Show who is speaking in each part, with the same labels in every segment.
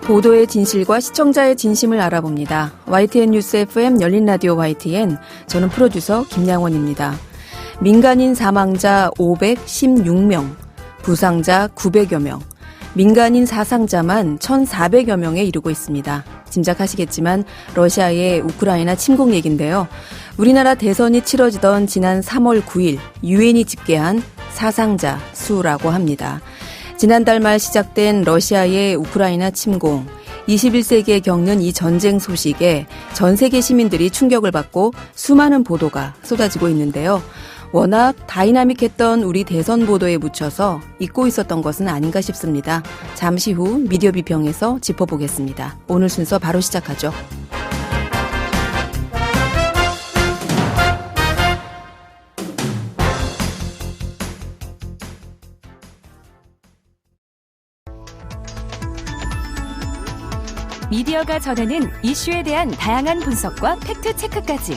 Speaker 1: 보도의 진실과 시청자의 진심을 알아봅니다. YTN 뉴스 FM 열린 라디오 YTN, 저는 프로듀서 김양원입니다. 민간인 사망자 516명, 부상자 900여 명, 민간인 사상자만 1,400여 명에 이르고 있습니다. 짐작하시겠지만 러시아의 우크라이나 침공 얘긴데요. 우리나라 대선이 치러지던 지난 3월 9일 유엔이 집계한 사상자 수라고 합니다. 지난달 말 시작된 러시아의 우크라이나 침공, 21세기에 겪는 이 전쟁 소식에 전 세계 시민들이 충격을 받고 수많은 보도가 쏟아지고 있는데요. 워낙 다이나믹했던 우리 대선 보도에 묻혀서 잊고 있었던 것은 아닌가 싶습니다. 잠시 후 미디어 비평에서 짚어보겠습니다. 오늘 순서 바로 시작하죠.
Speaker 2: 미디어가 전하는 이슈에 대한 다양한 분석과 팩트체크까지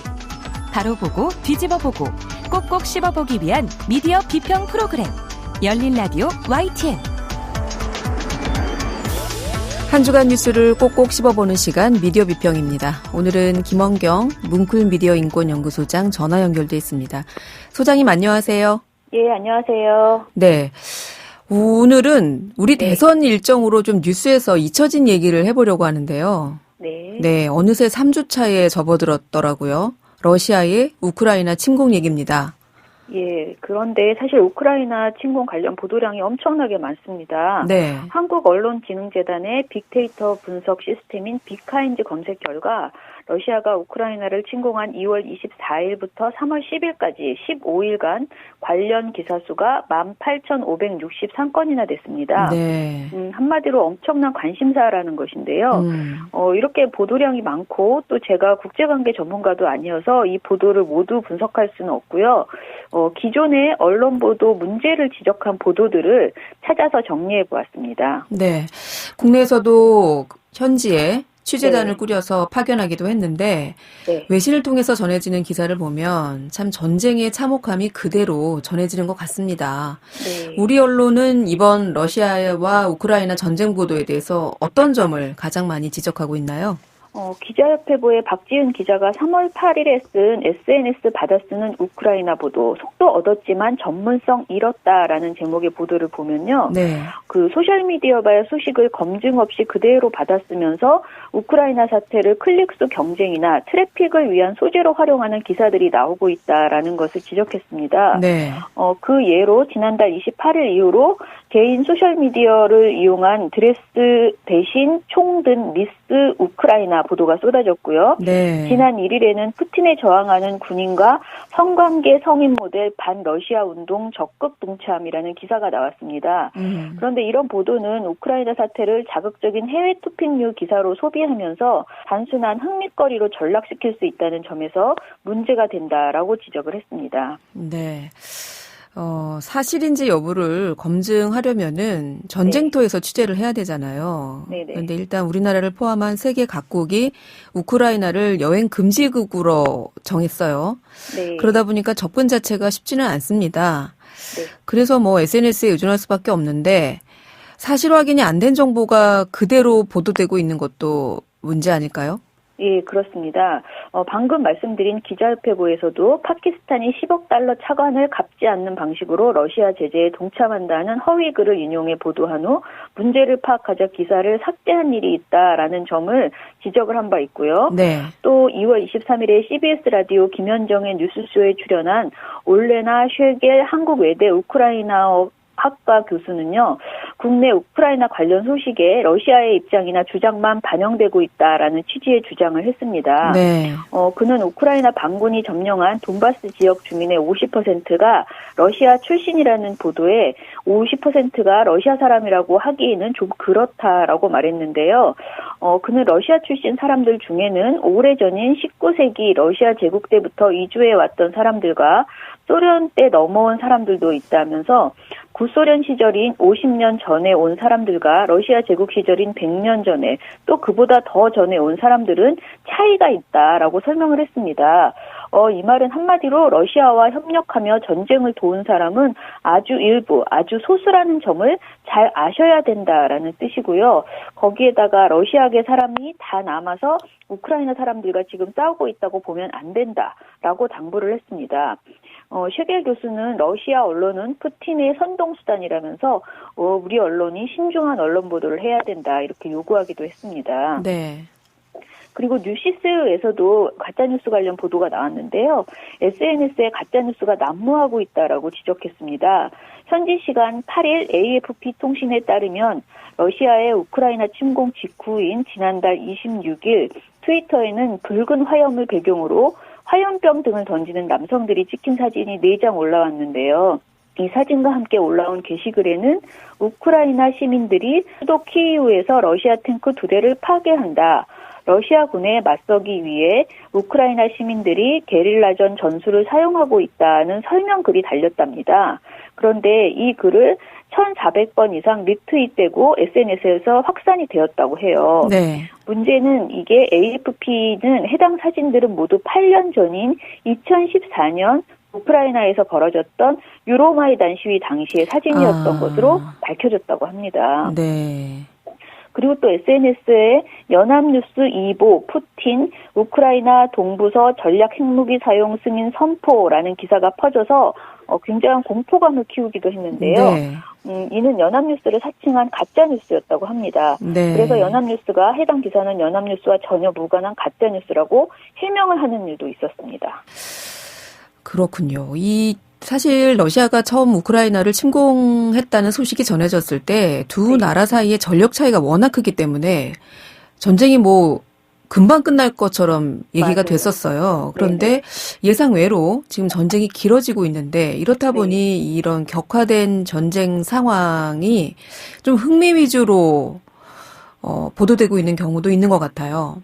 Speaker 2: 바로 보고 뒤집어 보고 꼭꼭 씹어보기 위한 미디어 비평 프로그램 열린 라디오 YTN.
Speaker 1: 한 주간 뉴스를 꼭꼭 씹어보는 시간 미디어 비평입니다. 오늘은 김원경 뭉클미디어인권연구소장 전화 연결돼 있습니다. 소장님 안녕하세요.
Speaker 3: 예, 안녕하세요.
Speaker 1: 네. 오늘은 우리 대선 일정으로 좀 뉴스에서 잊혀진 얘기를 해보려고 하는데요. 네, 어느새 3주 차에 접어들었더라고요. 러시아의 우크라이나 침공 얘기입니다.
Speaker 3: 예, 그런데 사실 우크라이나 침공 관련 보도량이 엄청나게 많습니다.
Speaker 1: 네.
Speaker 3: 한국언론진흥재단의 빅데이터 분석 시스템인 빅카인즈 검색 결과 러시아가 우크라이나를 침공한 2월 24일부터 3월 10일까지 15일간 관련 기사 수가 18,563건이나 됐습니다.
Speaker 1: 네.
Speaker 3: 한마디로 엄청난 관심사라는 것인데요. 이렇게 보도량이 많고 또 제가 국제관계 전문가도 아니어서 이 보도를 모두 분석할 수는 없고요. 기존의 언론 보도 문제를 지적한 보도들을 찾아서 정리해 보았습니다.
Speaker 1: 네. 국내에서도 현지에 취재단을 꾸려서 파견하기도 했는데 외신을 통해서 전해지는 기사를 보면 참 전쟁의 참혹함이 그대로 전해지는 것 같습니다.
Speaker 3: 네.
Speaker 1: 우리 언론은 이번 러시아와 우크라이나 전쟁 보도에 대해서 어떤 점을 가장 많이 지적하고 있나요?
Speaker 3: 기자협회보의 박지은 기자가 3월 8일에 쓴 SNS 받아쓰는 우크라이나 보도, 속도 얻었지만 전문성 잃었다라는 제목의 보도를 보면요.
Speaker 1: 네.
Speaker 3: 그 소셜미디어바의 소식을 검증 없이 그대로 받아쓰면서 우크라이나 사태를 클릭수 경쟁이나 트래픽을 위한 소재로 활용하는 기사들이 나오고 있다라는 것을 지적했습니다.
Speaker 1: 네.
Speaker 3: 그 예로 지난달 28일 이후로 개인 소셜미디어를 이용한 드레스 대신 총 든 미스 우크라이나 보도가 쏟아졌고요.
Speaker 1: 네.
Speaker 3: 지난 1일에는 푸틴에 저항하는 군인과 성관계 성인 모델 반러시아 운동 적극 동참이라는 기사가 나왔습니다. 그런데 이런 보도는 우크라이나 사태를 자극적인 해외 토픽류 기사로 소비하면서 단순한 흥미거리로 전락시킬 수 있다는 점에서 문제가 된다라고 지적을 했습니다.
Speaker 1: 네. 사실인지 여부를 검증하려면은 전쟁터에서 취재를 해야 되잖아요.
Speaker 3: 네네.
Speaker 1: 그런데 일단 우리나라를 포함한 세계 각국이 우크라이나를 여행 금지국으로 정했어요.
Speaker 3: 네.
Speaker 1: 그러다 보니까 접근 자체가 쉽지는 않습니다.
Speaker 3: 네.
Speaker 1: 그래서 SNS에 의존할 수밖에 없는데 사실 확인이 안 된 정보가 그대로 보도되고 있는 것도 문제 아닐까요?
Speaker 3: 예, 그렇습니다. 방금 말씀드린 기자협회보에서도 파키스탄이 10억 달러 차관을 갚지 않는 방식으로 러시아 제재에 동참한다는 허위 글을 인용해 보도한 후 문제를 파악하자 기사를 삭제한 일이 있다라는 점을 지적을 한 바 있고요.
Speaker 1: 네.
Speaker 3: 또 2월 23일에 CBS 라디오 김현정의 뉴스쇼에 출연한 올레나 쉐겔 한국외대 우크라이나어 학과 교수는요, 국내 우크라이나 관련 소식에 러시아의 입장이나 주장만 반영되고 있다라는 취지의 주장을 했습니다.
Speaker 1: 네.
Speaker 3: 그는 우크라이나 반군이 점령한 돈바스 지역 주민의 50%가 러시아 출신이라는 보도에 50%가 러시아 사람이라고 하기에는 좀 그렇다라고 말했는데요. 그는 러시아 출신 사람들 중에는 오래전인 19세기 러시아 제국 때부터 이주해 왔던 사람들과 소련 때 넘어온 사람들도 있다면서 구소련 시절인 50년 전에 온 사람들과 러시아 제국 시절인 100년 전에 또 그보다 더 전에 온 사람들은 차이가 있다라고 설명을 했습니다. 이 말은 한마디로 러시아와 협력하며 전쟁을 도운 사람은 아주 일부, 아주 소수라는 점을 잘 아셔야 된다라는 뜻이고요. 거기에다가 러시아계 사람이 다 남아서 우크라이나 사람들과 지금 싸우고 있다고 보면 안 된다라고 당부를 했습니다. 셰겔 교수는 러시아 언론은 푸틴의 선동수단이라면서 우리 언론이 신중한 언론 보도를 해야 된다 이렇게 요구하기도 했습니다.
Speaker 1: 네.
Speaker 3: 그리고 뉴시스에서도 가짜뉴스 관련 보도가 나왔는데요. SNS에 가짜뉴스가 난무하고 있다라고 지적했습니다. 현지 시간 8일 AFP 통신에 따르면 러시아의 우크라이나 침공 직후인 지난달 26일 트위터에는 붉은 화염을 배경으로 화염병 등을 던지는 남성들이 찍힌 사진이 4장 올라왔는데요. 이 사진과 함께 올라온 게시글에는 우크라이나 시민들이 수도 키이우에서 러시아 탱크 2대를 파괴한다. 러시아군에 맞서기 위해 우크라이나 시민들이 게릴라전 전술을 사용하고 있다는 설명글이 달렸답니다. 그런데 이 글을 1,400번 이상 리트윗되고 SNS에서 확산이 되었다고 해요.
Speaker 1: 네.
Speaker 3: 문제는 이게 AFP는 해당 사진들은 모두 8년 전인 2014년 우크라이나에서 벌어졌던 유로마이단 시위 당시의 사진이었던 것으로 밝혀졌다고 합니다.
Speaker 1: 네.
Speaker 3: 그리고 또 SNS에 연합뉴스 2보 푸틴 우크라이나 동부서 전략 핵무기 사용 승인 선포라는 기사가 퍼져서 굉장한 공포감을 키우기도 했는데요.
Speaker 1: 네.
Speaker 3: 이는 연합뉴스를 사칭한 가짜뉴스였다고 합니다.
Speaker 1: 네.
Speaker 3: 그래서 연합뉴스가 해당 기사는 연합뉴스와 전혀 무관한 가짜뉴스라고 해명을 하는 일도 있었습니다.
Speaker 1: 그렇군요. 사실 러시아가 처음 우크라이나를 침공했다는 소식이 전해졌을 때 두 나라 사이의 전력 차이가 워낙 크기 때문에 전쟁이 금방 끝날 것처럼 얘기가
Speaker 3: 맞아요.
Speaker 1: 됐었어요. 그런데 예상 외로 지금 전쟁이 길어지고 있는데 이렇다 보니 이런 격화된 전쟁 상황이 좀 흥미 위주로 보도되고 있는 경우도 있는 것 같아요.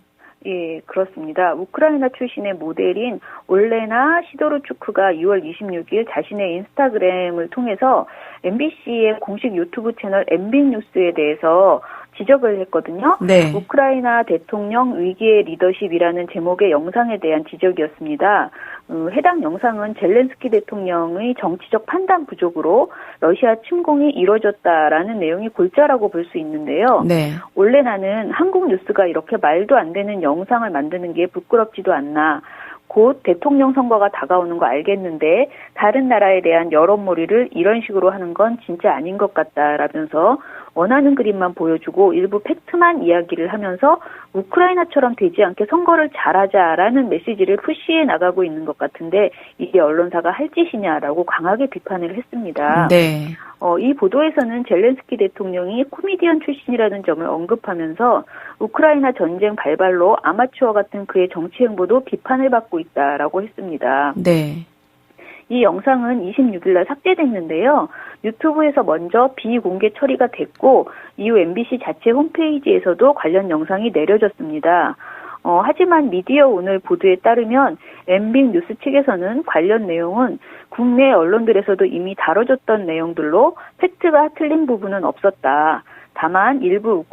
Speaker 3: 예, 그렇습니다. 우크라이나 출신의 모델인 올레나 시도르추크가 6월 26일 자신의 인스타그램을 통해서 MBC의 공식 유튜브 채널 MB뉴스에 대해서 지적을 했거든요.
Speaker 1: 네.
Speaker 3: 우크라이나 대통령 위기의 리더십이라는 제목의 영상에 대한 지적이었습니다. 해당 영상은 젤렌스키 대통령의 정치적 판단 부족으로 러시아 침공이 이루어졌다라는 내용이 골자라고 볼 수 있는데요.
Speaker 1: 네.
Speaker 3: 올레나는 한국 뉴스가 이렇게 말도 안 되는 영상을 만드는 게 부끄럽지도 않나. 곧 대통령 선거가 다가오는 거 알겠는데 다른 나라에 대한 여론몰이를 이런 식으로 하는 건 진짜 아닌 것 같다라면서 원하는 그림만 보여주고 일부 팩트만 이야기를 하면서 우크라이나처럼 되지 않게 선거를 잘하자라는 메시지를 푸시해 나가고 있는 것 같은데 이게 언론사가 할 짓이냐라고 강하게 비판을 했습니다.
Speaker 1: 네.
Speaker 3: 이 보도에서는 젤렌스키 대통령이 코미디언 출신이라는 점을 언급하면서 우크라이나 전쟁 발발로 아마추어 같은 그의 정치 행보도 비판을 받고 있다라고 했습니다.
Speaker 1: 네.
Speaker 3: 이 영상은 26일 날 삭제됐는데요. 유튜브에서 먼저 비공개 처리가 됐고 이후 MBC 자체 홈페이지에서도 관련 영상이 내려졌습니다. 하지만 미디어 오늘 보도에 따르면 MB 뉴스 측에서는 관련 내용은 국내 언론들에서도 이미 다뤄졌던 내용들로 팩트가 틀린 부분은 없었다. 다만 일부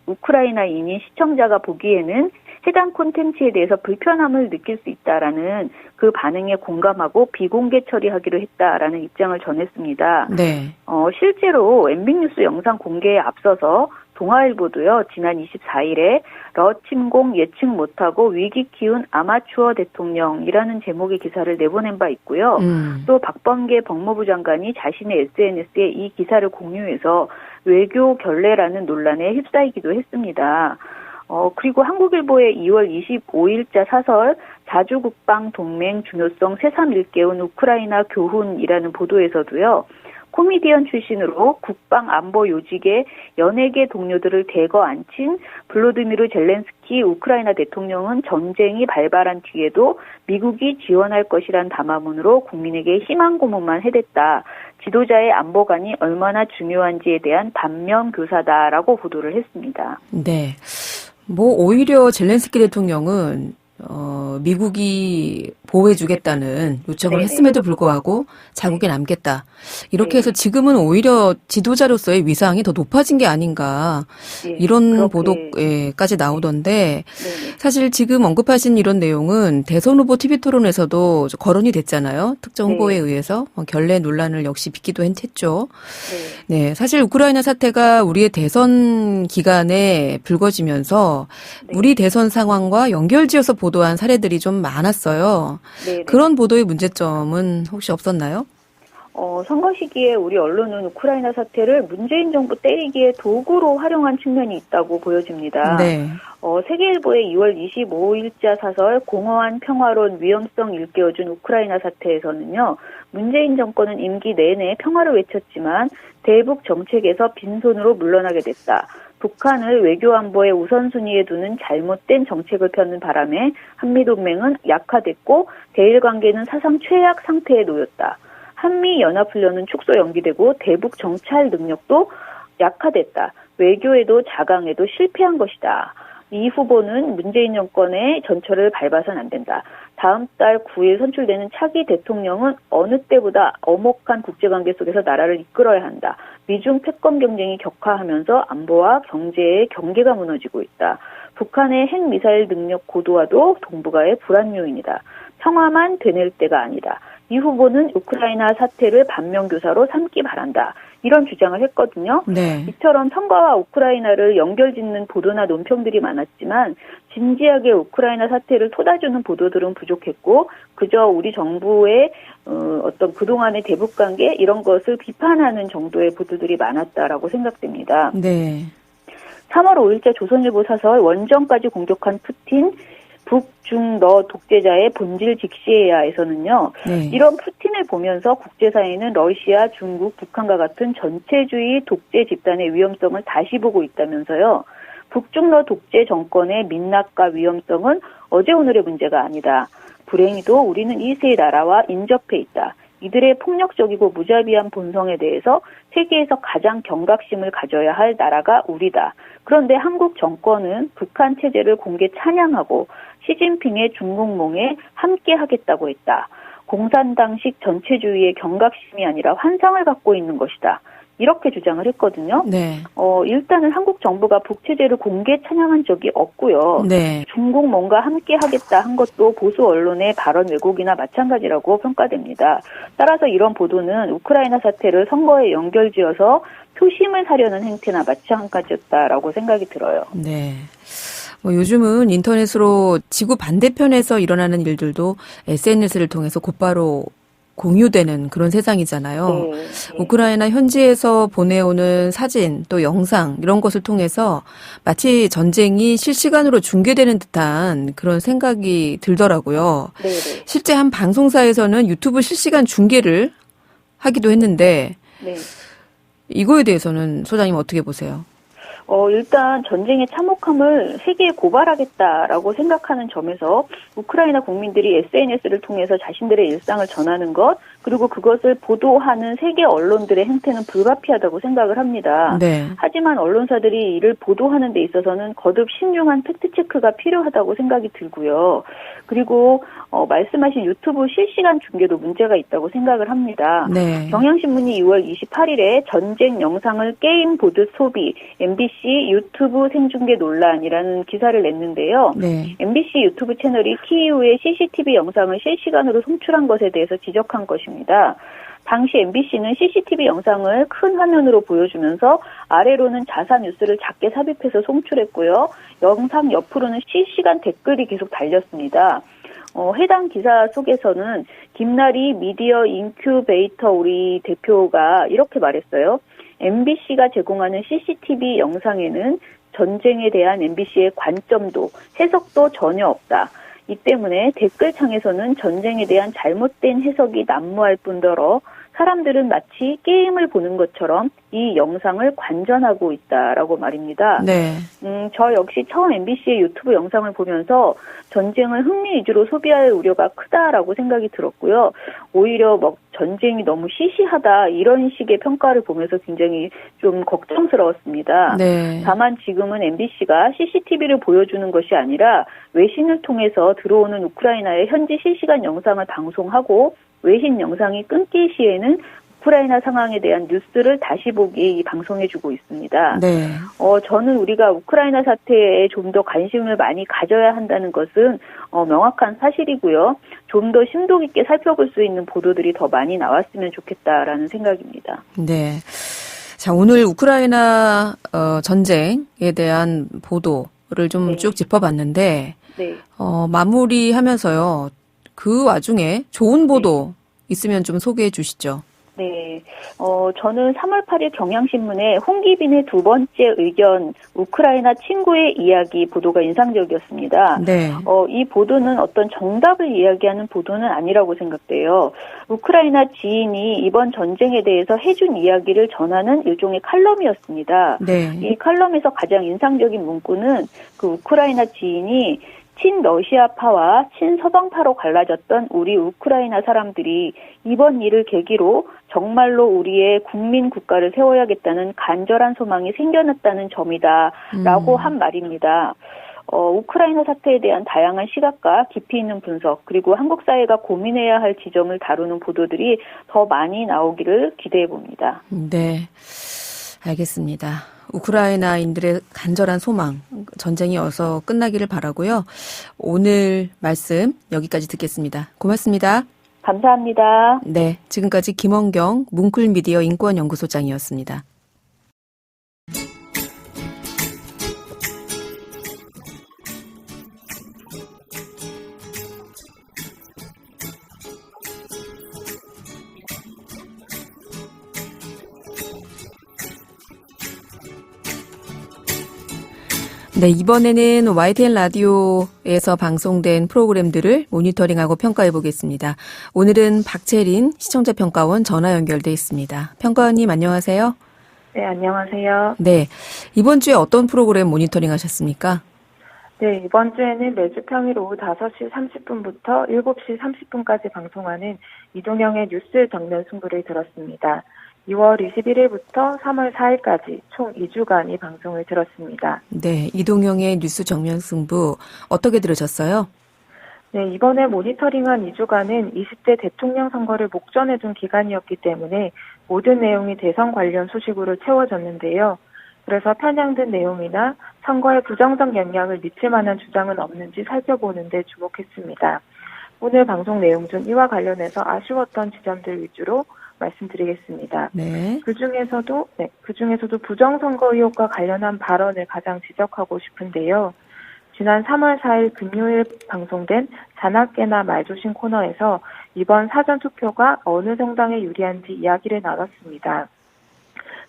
Speaker 3: 우크라이나인인 시청자가 보기에는 해당 콘텐츠에 대해서 불편함을 느낄 수 있다라는 그 반응에 공감하고 비공개 처리하기로 했다라는 입장을 전했습니다.
Speaker 1: 네.
Speaker 3: 실제로 MB뉴스 영상 공개에 앞서서 동아일보도요, 지난 24일에 러 침공 예측 못하고 위기 키운 아마추어 대통령이라는 제목의 기사를 내보낸 바 있고요. 또 박범계 법무부 장관이 자신의 SNS에 이 기사를 공유해서 외교 결례라는 논란에 휩싸이기도 했습니다. 그리고 한국일보의 2월 25일자 사설 자주국방 동맹 중요성 새삼 일깨운 우크라이나 교훈이라는 보도에서도요. 코미디언 출신으로 국방 안보 요직의 연예계 동료들을 대거 앉힌 블로드미르 젤렌스키 우크라이나 대통령은 전쟁이 발발한 뒤에도 미국이 지원할 것이란 담화문으로 국민에게 희망 고문만 해댔다. 지도자의 안보관이 얼마나 중요한지에 대한 반면 교사다라고 보도를 했습니다.
Speaker 1: 네. 오히려 젤렌스키 대통령은 미국이 보호해주겠다는 요청을
Speaker 3: 네네.
Speaker 1: 했음에도 불구하고 자국에 남겠다. 이렇게
Speaker 3: 네.
Speaker 1: 해서 지금은 오히려 지도자로서의 위상이 더 높아진 게 아닌가.
Speaker 3: 예,
Speaker 1: 이런
Speaker 3: 그렇게.
Speaker 1: 보도까지 나오던데
Speaker 3: 네네.
Speaker 1: 사실 지금 언급하신 이런 내용은 대선 후보 TV 토론에서도 거론이 됐잖아요. 특정 후보에
Speaker 3: 네.
Speaker 1: 의해서 결례 논란을 역시 빚기도 했죠.
Speaker 3: 네.
Speaker 1: 네, 사실 우크라이나 사태가 우리의 대선 기간에 불거지면서
Speaker 3: 네.
Speaker 1: 우리 대선 상황과 연결지어서 보도한 사례들이 좀 많았어요.
Speaker 3: 네네.
Speaker 1: 그런 보도의 문제점은 혹시 없었나요?
Speaker 3: 선거 시기에 우리 언론은 우크라이나 사태를 문재인 정부 때리기에 도구로 활용한 측면이 있다고 보여집니다.
Speaker 1: 네.
Speaker 3: 세계일보의 2월 25일자 사설 공허한 평화론 위험성 일깨워준 우크라이나 사태에서는요. 문재인 정권은 임기 내내 평화를 외쳤지만 대북 정책에서 빈손으로 물러나게 됐다. 북한을 외교안보의 우선순위에 두는 잘못된 정책을 펴는 바람에 한미동맹은 약화됐고 대일 관계는 사상 최악 상태에 놓였다. 한미연합훈련은 축소 연기되고 대북 정찰 능력도 약화됐다. 외교에도 자강에도 실패한 것이다. 이 후보는 문재인 정권의 전철을 밟아서는 안 된다. 다음 달 9일 선출되는 차기 대통령은 어느 때보다 엄혹한 국제관계 속에서 나라를 이끌어야 한다. 미중 패권 경쟁이 격화하면서 안보와 경제의 경계가 무너지고 있다. 북한의 핵미사일 능력 고도화도 동북아의 불안 요인이다. 평화만 되낼 때가 아니다. 이 후보는 우크라이나 사태를 반면교사로 삼기 바란다. 이런 주장을 했거든요.
Speaker 1: 네.
Speaker 3: 이처럼 선거와 우크라이나를 연결짓는 보도나 논평들이 많았지만 진지하게 우크라이나 사태를 토다주는 보도들은 부족했고 그저 우리 정부의 어떤 그동안의 대북 관계 이런 것을 비판하는 정도의 보도들이 많았다라고 생각됩니다.
Speaker 1: 네.
Speaker 3: 3월 5일자 조선일보 사설 원정까지 공격한 푸틴 북중러 독재자의 본질 직시해야에서는요.
Speaker 1: 네.
Speaker 3: 이런 푸틴을 보면서 국제사회는 러시아, 중국, 북한과 같은 전체주의 독재 집단의 위험성을 다시 보고 있다면서요. 북중러 독재 정권의 민낯과 위험성은 어제 오늘의 문제가 아니다. 불행히도 우리는 이 세 나라와 인접해 있다. 이들의 폭력적이고 무자비한 본성에 대해서 세계에서 가장 경각심을 가져야 할 나라가 우리다. 그런데 한국 정권은 북한 체제를 공개 찬양하고 시진핑의 중국몽에 함께하겠다고 했다. 공산당식 전체주의의 경각심이 아니라 환상을 갖고 있는 것이다. 이렇게 주장을 했거든요.
Speaker 1: 네.
Speaker 3: 일단은 한국 정부가 북체제를 공개 찬양한 적이 없고요.
Speaker 1: 네.
Speaker 3: 중국 뭔가 함께 하겠다 한 것도 보수 언론의 발언 왜곡이나 마찬가지라고 평가됩니다. 따라서 이런 보도는 우크라이나 사태를 선거에 연결지어서 표심을 사려는 행태나 마찬가지였다라고 생각이 들어요.
Speaker 1: 네. 요즘은 인터넷으로 지구 반대편에서 일어나는 일들도 SNS를 통해서 곧바로 공유되는 그런 세상이잖아요.
Speaker 3: 네.
Speaker 1: 우크라이나 현지에서 보내오는 사진 또 영상 이런 것을 통해서 마치 전쟁이 실시간으로 중계되는 듯한 그런 생각이 들더라고요.
Speaker 3: 네.
Speaker 1: 실제 한 방송사에서는 유튜브 실시간 중계를 하기도 했는데
Speaker 3: 네.
Speaker 1: 이거에 대해서는 소장님 어떻게 보세요?
Speaker 3: 일단 전쟁의 참혹함을 세계에 고발하겠다라고 생각하는 점에서 우크라이나 국민들이 SNS를 통해서 자신들의 일상을 전하는 것 그리고 그것을 보도하는 세계 언론들의 행태는 불가피하다고 생각을 합니다.
Speaker 1: 네.
Speaker 3: 하지만 언론사들이 이를 보도하는 데 있어서는 거듭 신중한 팩트체크가 필요하다고 생각이 들고요. 그리고 말씀하신 유튜브 실시간 중계도 문제가 있다고 생각을 합니다.
Speaker 1: 네.
Speaker 3: 경향신문이 2월 28일에 전쟁 영상을 게임 보듯 소비, MBC 유튜브 생중계 논란이라는 기사를 냈는데요.
Speaker 1: 네.
Speaker 3: MBC 유튜브 채널이 키이우의 CCTV 영상을 실시간으로 송출한 것에 대해서 지적한 것입니다. 당시 MBC는 CCTV 영상을 큰 화면으로 보여주면서 아래로는 자사 뉴스를 작게 삽입해서 송출했고요. 영상 옆으로는 실시간 댓글이 계속 달렸습니다. 해당 기사 속에서는 김나리 미디어 인큐베이터 우리 대표가 이렇게 말했어요. MBC가 제공하는 CCTV 영상에는 전쟁에 대한 MBC의 관점도 해석도 전혀 없다. 이 때문에 댓글창에서는 전쟁에 대한 잘못된 해석이 난무할 뿐더러 사람들은 마치 게임을 보는 것처럼 이 영상을 관전하고 있다라고 말입니다.
Speaker 1: 네.
Speaker 3: 저 역시 처음 MBC의 유튜브 영상을 보면서 전쟁을 흥미 위주로 소비할 우려가 크다라고 생각이 들었고요. 오히려 전쟁이 너무 시시하다 이런 식의 평가를 보면서 굉장히 좀 걱정스러웠습니다.
Speaker 1: 네.
Speaker 3: 다만 지금은 MBC가 CCTV를 보여주는 것이 아니라 외신을 통해서 들어오는 우크라이나의 현지 실시간 영상을 방송하고 외신 영상이 끊길 시에는 우크라이나 상황에 대한 뉴스를 다시 보기 방송해주고 있습니다.
Speaker 1: 네.
Speaker 3: 저는 우리가 우크라이나 사태에 좀 더 관심을 많이 가져야 한다는 것은 명확한 사실이고요. 좀 더 심도 깊게 살펴볼 수 있는 보도들이 더 많이 나왔으면 좋겠다라는 생각입니다.
Speaker 1: 네. 자, 오늘 우크라이나 전쟁에 대한 보도를 좀 쭉 짚어봤는데
Speaker 3: 네.
Speaker 1: 마무리하면서요. 그 와중에 좋은 보도 있으면 좀 소개해 주시죠.
Speaker 3: 네. 저는 3월 8일 경향신문에 홍기빈의 두 번째 의견, 우크라이나 친구의 이야기 보도가 인상적이었습니다.
Speaker 1: 네.
Speaker 3: 이 보도는 어떤 정답을 이야기하는 보도는 아니라고 생각돼요. 우크라이나 지인이 이번 전쟁에 대해서 해준 이야기를 전하는 일종의 칼럼이었습니다.
Speaker 1: 네.
Speaker 3: 이 칼럼에서 가장 인상적인 문구는 그 우크라이나 지인이 친러시아파와 친서방파로 갈라졌던 우리 우크라이나 사람들이 이번 일을 계기로 정말로 우리의 국민 국가를 세워야겠다는 간절한 소망이 생겨났다는 점이다라고 한 말입니다. 우크라이나 사태에 대한 다양한 시각과 깊이 있는 분석, 그리고 한국 사회가 고민해야 할 지점을 다루는 보도들이 더 많이 나오기를 기대해 봅니다.
Speaker 1: 네. 알겠습니다. 우크라이나인들의 간절한 소망, 전쟁이 어서 끝나기를 바라고요. 오늘 말씀 여기까지 듣겠습니다. 고맙습니다.
Speaker 3: 감사합니다.
Speaker 1: 네, 지금까지 김원경 뭉클미디어 인권연구소장이었습니다. 네, 이번에는 YTN 라디오에서 방송된 프로그램들을 모니터링하고 평가해 보겠습니다. 오늘은 박채린 시청자평가원 전화 연결돼 있습니다. 평가원님 안녕하세요.
Speaker 4: 네, 안녕하세요.
Speaker 1: 네, 이번 주에 어떤 프로그램 모니터링 하셨습니까?
Speaker 4: 네, 이번 주에는 매주 평일 오후 5시 30분부터 7시 30분까지 방송하는 이동영의 뉴스 정면 승부를 들었습니다. 2월 21일부터 3월 4일까지 총 2주간이 방송을 들었습니다.
Speaker 1: 네, 이동영의 뉴스 정면 승부 어떻게 들으셨어요?
Speaker 4: 네, 이번에 모니터링한 2주간은 20대 대통령 선거를 목전에 둔 기간이었기 때문에 모든 내용이 대선 관련 소식으로 채워졌는데요. 그래서 편향된 내용이나 선거에 부정적 영향을 미칠 만한 주장은 없는지 살펴보는 데 주목했습니다. 오늘 방송 내용 중 이와 관련해서 아쉬웠던 지점들 위주로 말씀드리겠습니다.
Speaker 1: 네.
Speaker 4: 그중에서도 부정선거 의혹과 관련한 발언을 가장 지적하고 싶은데요. 지난 3월 4일 금요일 방송된 자나깨나 말조심 코너에서 이번 사전투표가 어느 정당에 유리한지 이야기를 나눴습니다.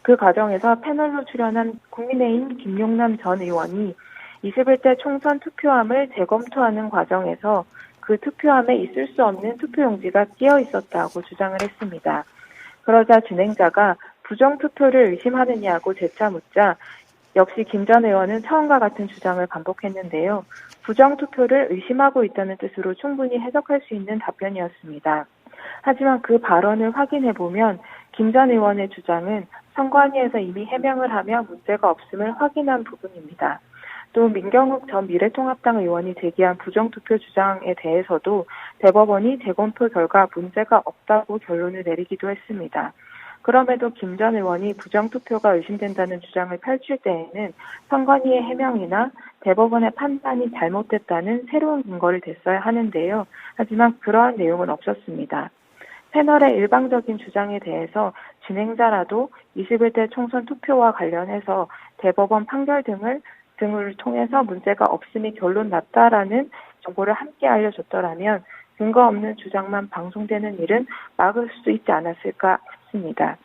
Speaker 4: 그 과정에서 패널로 출연한 국민의힘 김용남 전 의원이 21대 총선 투표함을 재검토하는 과정에서 그 투표함에 있을 수 없는 투표용지가 끼어 있었다고 주장을 했습니다. 그러자 진행자가 부정투표를 의심하느냐고 재차 묻자 역시 김 전 의원은 처음과 같은 주장을 반복했는데요. 부정투표를 의심하고 있다는 뜻으로 충분히 해석할 수 있는 답변이었습니다. 하지만 그 발언을 확인해보면 김 전 의원의 주장은 선관위에서 이미 해명을 하며 문제가 없음을 확인한 부분입니다. 또 민경욱 전 미래통합당 의원이 제기한 부정투표 주장에 대해서도 대법원이 재검토 결과 문제가 없다고 결론을 내리기도 했습니다. 그럼에도 김 전 의원이 부정투표가 의심된다는 주장을 펼칠 때에는 선관위의 해명이나 대법원의 판단이 잘못됐다는 새로운 근거를 댔어야 하는데요. 하지만 그러한 내용은 없었습니다. 패널의 일방적인 주장에 대해서 진행자라도 21대 총선 투표와 관련해서 대법원 판결 등을 통해서 문제가 없음이 결론 났다라는 정보를 함께 알려줬더라면 근거 없는 주장만 방송되는 일은 막을 수 있지 않았을까 싶습니다.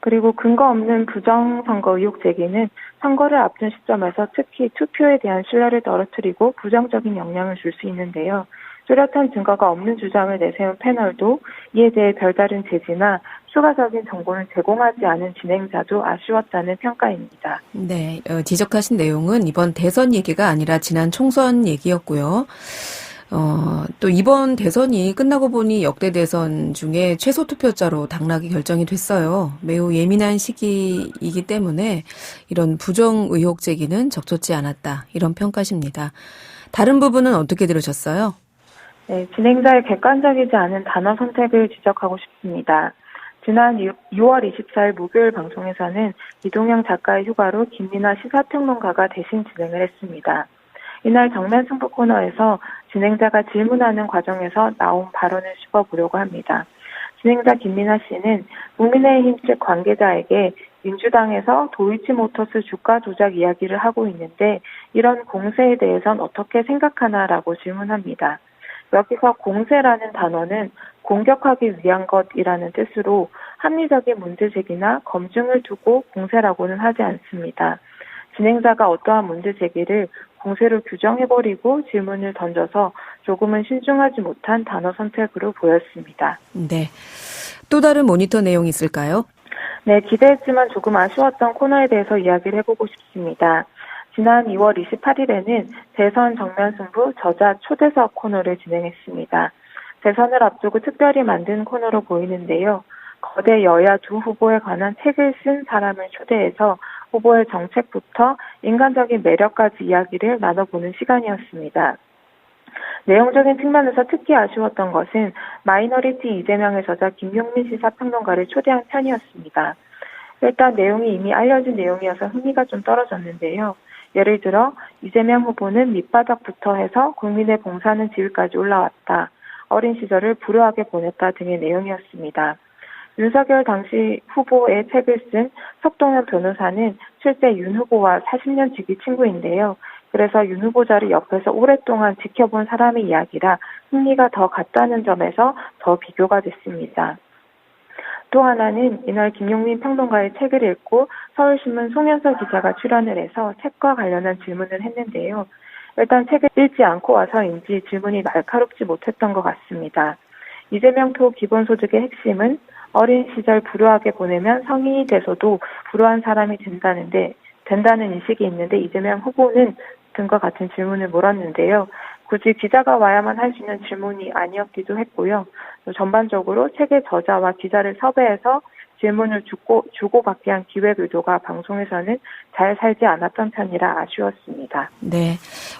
Speaker 4: 그리고 근거 없는 부정선거 의혹 제기는 선거를 앞둔 시점에서 특히 투표에 대한 신뢰를 떨어뜨리고 부정적인 영향을 줄 수 있는데요. 뚜렷한 증거가 없는 주장을 내세운 패널도 이에 대해 별다른 제지나 추가적인 정보는 제공하지 않은 진행자도 아쉬웠다는 평가입니다.
Speaker 1: 네, 지적하신 내용은 이번 대선 얘기가 아니라 지난 총선 얘기였고요. 또 이번 대선이 끝나고 보니 역대 대선 중에 최소 투표자로 당락이 결정이 됐어요. 매우 예민한 시기이기 때문에 이런 부정 의혹 제기는 적절치 않았다. 이런 평가십니다. 다른 부분은 어떻게 들으셨어요?
Speaker 4: 네, 진행자의 객관적이지 않은 단어 선택을 지적하고 싶습니다. 지난 6월 24일 목요일 방송에서는 이동영 작가의 휴가로 김민아 시사평론가가 대신 진행을 했습니다. 이날 정면 승부 코너에서 진행자가 질문하는 과정에서 나온 발언을 짚어보려고 합니다. 진행자 김민아 씨는 국민의힘 측 관계자에게 민주당에서 도이치모터스 주가 조작 이야기를 하고 있는데 이런 공세에 대해선 어떻게 생각하나라고 질문합니다. 여기서 공세라는 단어는 공격하기 위한 것이라는 뜻으로 합리적인 문제제기나 검증을 두고 공세라고는 하지 않습니다. 진행자가 어떠한 문제제기를 공세로 규정해버리고 질문을 던져서 조금은 신중하지 못한 단어 선택으로 보였습니다.
Speaker 1: 네. 또 다른 모니터 내용이 있을까요?
Speaker 4: 네, 기대했지만 조금 아쉬웠던 코너에 대해서 이야기를 해보고 싶습니다. 지난 2월 28일에는 대선 정면 승부 저자 초대석 코너를 진행했습니다. 대선을 앞두고 특별히 만든 코너로 보이는데요. 거대 여야 두 후보에 관한 책을 쓴 사람을 초대해서 후보의 정책부터 인간적인 매력까지 이야기를 나눠보는 시간이었습니다. 내용적인 측면에서 특히 아쉬웠던 것은 마이너리티 이재명의 저자 김용민 시사평론가를 초대한 편이었습니다. 일단 내용이 이미 알려진 내용이어서 흥미가 좀 떨어졌는데요. 예를 들어 이재명 후보는 밑바닥부터 해서 국민의 봉사는 지위까지 올라왔다. 어린 시절을 불우하게 보냈다 등의 내용이었습니다. 윤석열 당시 후보의 책을 쓴 석동현 변호사는 실제 윤 후보와 40년 지기 친구인데요. 그래서 윤 후보 자를 옆에서 오랫동안 지켜본 사람의 이야기라 흥미가 더 갔다는 점에서 더 비교가 됐습니다. 또 하나는 이날 김용민 평론가의 책을 읽고 서울신문 송현서 기자가 출연을 해서 책과 관련한 질문을 했는데요. 일단 책을 읽지 않고 와서인지 질문이 날카롭지 못했던 것 같습니다. 이재명 표 기본소득의 핵심은 어린 시절 불우하게 보내면 성인이 돼서도 불우한 사람이 된다는 인식이 있는데 이재명 후보는 등과 같은 질문을 물었는데요. 굳이 기자가 와야만 할 수 있는 질문이 아니었기도 했고요. 또 전반적으로 책의 저자와 기자를 섭외해서 질문을 주고받게 한 기획 의도가 방송에서는 잘 살지 않았던 편이라 아쉬웠습니다.
Speaker 1: 네,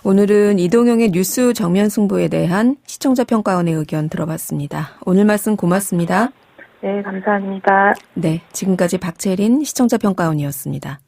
Speaker 1: 오늘은 이동영의 뉴스 정면 승부에 대한 시청자 평가원의 의견 들어봤습니다. 오늘 말씀 고맙습니다.
Speaker 4: 네, 감사합니다.
Speaker 1: 네, 지금까지 박채린 시청자 평가원이었습니다.